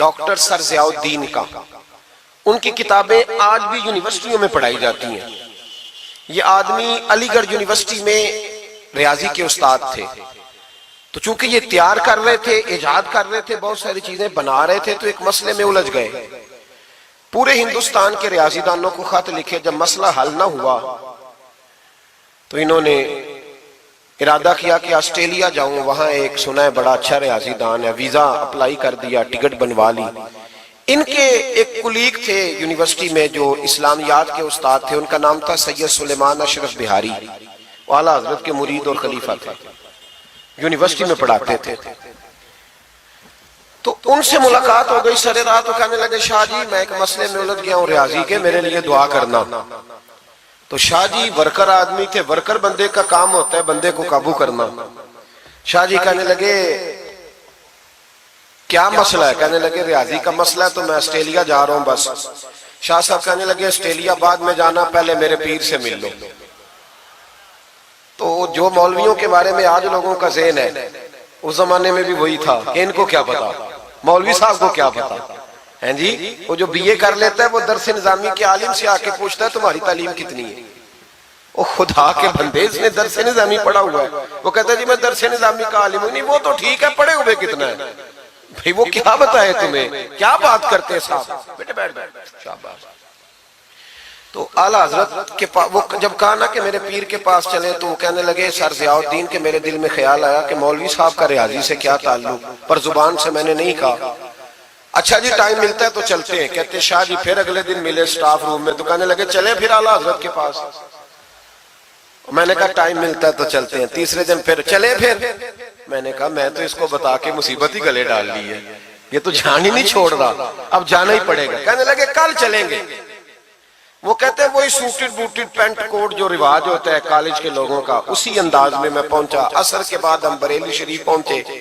Doctor سر ضیاء الدین کا، ان کی کتابیں آج بھی یونیورسٹیوں میں پڑھائی جاتی ہیں۔ یہ آدمی علی گڑھ یونیورسٹی میں ریاضی کے استاد تھے، تو چونکہ یہ تیار کر رہے تھے، ایجاد کر رہے تھے، بہت ساری چیزیں بنا رہے تھے، تو ایک مسئلے میں الجھ گئے۔ پورے ہندوستان کے ریاضی دانوں کو خط لکھے، جب مسئلہ حل نہ ہوا تو انہوں نے ارادہ کیا کہ آسٹریلیا جاؤں، وہاں ایک سنا ہے بڑا اچھا ریاضی دان ہے، ویزا اپلائی کر دیا، ٹکٹ بنوا لی۔ ان کے ایک کلیگ تھے یونیورسٹی میں جو اسلامیات کے استاد تھے، ان کا نام تھا سید سلیمان اشرف بہاری، وہ اعلیٰ حضرت کے مرید اور خلیفہ تھے، یونیورسٹی میں پڑھاتے تھے۔ تو ان سے ملاقات ہو گئی سر رات، وہ کہنے لگے شاہ جی میں ایک مسئلے میں الجھ گیا ہوں ریاضی کے، میرے لیے دعا کرنا۔ تو شاہ جی ورکر آدمی تھے، ورکر بندے کا کام ہوتا ہے بندے کو قابو کرنا۔ شاہ جی کہنے لگے کیا مسئلہ ہے؟ کہنے لگے ریاضی کا مسئلہ ہے، تو میں آسٹریلیا جا رہا ہوں بس۔ شاہ صاحب کہنے لگے آسٹریلیا بعد میں جانا، پہلے میرے پیر سے مل لو۔ تو جو مولویوں کے بارے میں آج لوگوں کا ذہن ہے، اس زمانے میں بھی وہی تھا کہ ان کو کیا پتا، مولوی صاحب کو کیا پتا ہیں جی۔ وہ جو بی اے کر لیتا ہے وہ درس نظامی کے عالم سے آ کے پوچھتا ہے تمہاری تعلیم کتنی ہے؟ وہ خدا کے بندے، اس نے درس نظامی پڑھا ہوا ہے، وہ کہتا ہے جی میں درس نظامی کا عالم ہوں۔ نہیں وہ تو ٹھیک ہے، پڑھے ہوئے کتنا ہے بھئی، وہ کیا بتائے تمہیں، کیا بات کرتے صاحب، بیٹے بیٹھ بیٹھ شاباش۔ تو اعلیٰ حضرت کے پاس وہ جب کہا نا کہ میرے پیر کے پاس چلے، تو وہ کہنے لگے سر ضیاء الدین کے میرے دل میں خیال آیا کہ مولوی صاحب کا ریاضی سے کیا تعلق، پر زبان سے میں نے نہیں کہا۔ اچھا جی ٹائم ملتا ہے تو چلتے ہیں۔ کہتے شاہ جی پھر اگلے دن ملے سٹاف روم میں، تو کہنے لگے چلیں پھر اعلیٰ حضرت کے پاس۔ میں نے کہا ٹائم ملتا ہے تو چلتے ہیں۔ تیسرے دن پھر چلے، پھر میں نے کہا میں تو اس کو بتا کے مصیبت ہی گلے ڈال لی ہے، یہ تو جان ہی نہیں چھوڑ رہا، اب جانا ہی پڑے گا۔ کہنے لگے کل چلیں گے۔ وہ کہتے ہیں وہی سوٹڈ بوٹڈ پینٹ کوٹ جو رواج ہوتا ہے کالج کے لوگوں کا، اسی انداز میں میں پہنچا۔ عصر کے بعد ہم بریلی شریف پہنچے،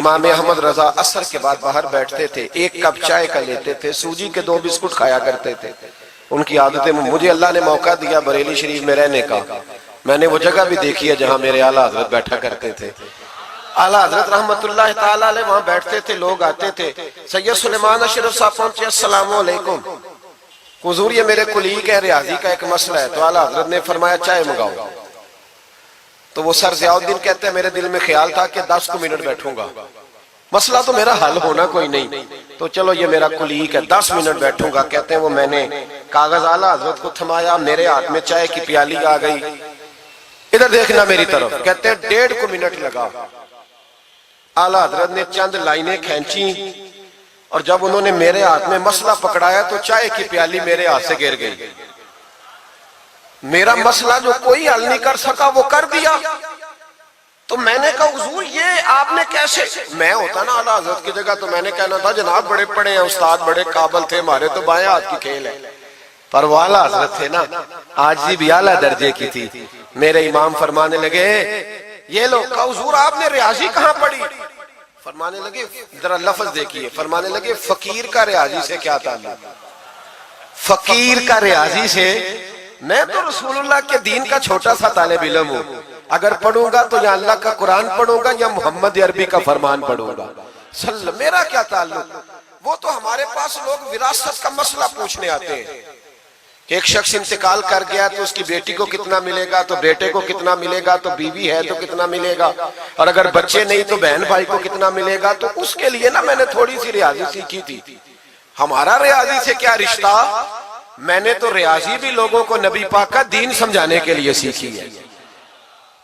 امام احمد رضا عصر کے بعد باہر بیٹھتے تھے، ایک کپ چائے کا لیتے تھے، سوجی کے 2 بسکٹ کھایا کرتے تھے، ان کی عادتیں۔ مجھے اللہ نے موقع دیا بریلی شریف میں رہنے کا، میں نے وہ جگہ بھی دیکھی ہے جہاں میرے اعلیٰ حضرت بیٹھا کرتے تھے۔ اعلیٰ حضرت رحمت اللہ تعالیٰ علیہ وہاں بیٹھتے تھے، لوگ آتے تھے۔ سید سلیمان اشرف صاحب پہنچے، السلام علیکم حضور یہ میرے کلیگ ہے، ریاضی کا ایک مسئلہ ہے۔ تو اعلیٰ حضرت نے فرمایا چائے منگاؤ۔ تو وہ سر ضیاء الدین کہتے ہیں میرے دل میں خیال تھا کہ 10 منٹ بیٹھوں گا، مسئلہ تو میرا حل ہونا کوئی نہیں، تو چلو یہ میرا کلیگ ہے 10 منٹ بیٹھوں گا۔ کہتے ہیں وہ میں نے کاغذ اعلیٰ حضرت کو تھمایا، میرے ہاتھ میں چائے کی پیالی آ گئی، ادھر دیکھنا میری طرف۔ کہتے ہیں 1.5 منٹ لگا، اعلیٰ حضرت نے چند لائنیں کھینچی، اور جب انہوں نے میرے ہاتھ میں مسئلہ پکڑایا تو چائے کی پیالی میرے ہاتھ سے گر گئی۔ میرا مسئلہ جو کوئی حل نہیں کر سکا وہ کر دیا۔ تو میں نے کہا حضور یہ آپ نے کیسے، میں ہوتا نا اعلیٰ حضرت کی جگہ تو میں نے کہنا تھا جناب بڑے پڑھے ہیں استاد، بڑے قابل تھے، ہمارے تو بائیں ہاتھ کی کھیل ہے، پر وہ اعلیٰ حضرت تھے نا، عاجزی بھی اعلیٰ درجے کی تھی۔ میرے امام فرمانے لگے یہ لو، کہا حضور آپ نے ریاضی کہاں پڑھی؟ فرمانے لگے ذرا لفظ دیکھیے، فرمانے لگے فقیر کا ریاضی سے کیا تعلق، فقیر کا ریاضی سے، میں تو رسول اللہ کے دین کا چھوٹا سا طالب علم ہوں، اگر پڑھوں گا تو یا اللہ کا قرآن پڑھوں گا یا محمد عربی کا فرمان پڑھوں گا، میرا کیا تعلق۔ وہ تو ہمارے پاس لوگ وراثت کا مسئلہ پوچھنے آتے ہیں کہ ایک شخص انتقال کر گیا تو اس کی بیٹی کو کتنا ملے گا، تو بیٹے کو کتنا ملے گا، تو بیوی ہے تو کتنا ملے گا، اور اگر بچے نہیں تو بہن بھائی کو کتنا ملے گا۔ تو اس کے لیے نا میں نے تھوڑی سی ریاضی سیکھی تھی۔ ہمارا ریاضی سے کیا رشتہ، میں نے تو ریاضی بھی لوگوں کو نبی پاک کا دین سمجھانے کے لیے سیکھی ہے۔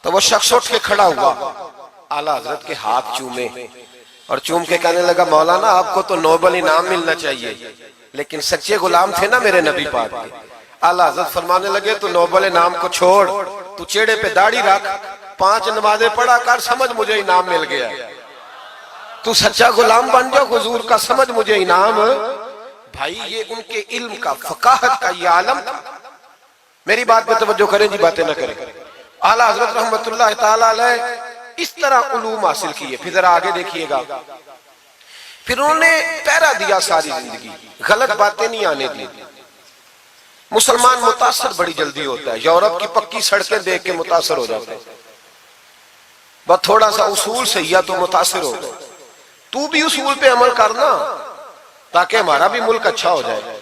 تو وہ شخص اٹھ کے کھڑا ہوا، اعلیٰ حضرت کے ہاتھ چومے، اور چوم کے کہنے لگا مولانا آپ کو تو نوبل انعام ملنا چاہیے، لیکن سچے غلام تھے نا میرے نبی پاک کے۔ اعلیٰ حضرت فرمانے لگے تو نوبل انعام کو چھوڑ، تو چیڑے پہ داڑھی رکھ، 5 نمازیں پڑھا کر، سمجھ مجھے انعام مل گیا، تو سچا غلام بن جاؤ حضور کا، سمجھ مجھے انعام۔ بھائی یہ ان کے علم کا، فقاہت کا یہ عالم تھا۔ میری بات پہ توجہ کریں جی، باتیں نہ کریں۔ اعلیٰ حضرت رحمت اللہ تعالیٰ علیہ اس طرح علوم حاصل کیے۔ پھر ذرا آگے دیکھیے گا، پھر انہوں نے پہرا دیا ساری زندگی، غلط باتیں نہیں آنے دی۔ مسلمان متاثر بڑی جلدی ہوتا ہے، یورپ کی پکی سڑکیں دیکھ کے متاثر ہو جاتا ہے، بس تھوڑا سا اصول صحیح ہے تو متاثر ہو گئے۔ تو بھی اصول پہ عمل کرنا، تاکہ ہمارا بھی ملک اچھا ہو جائے.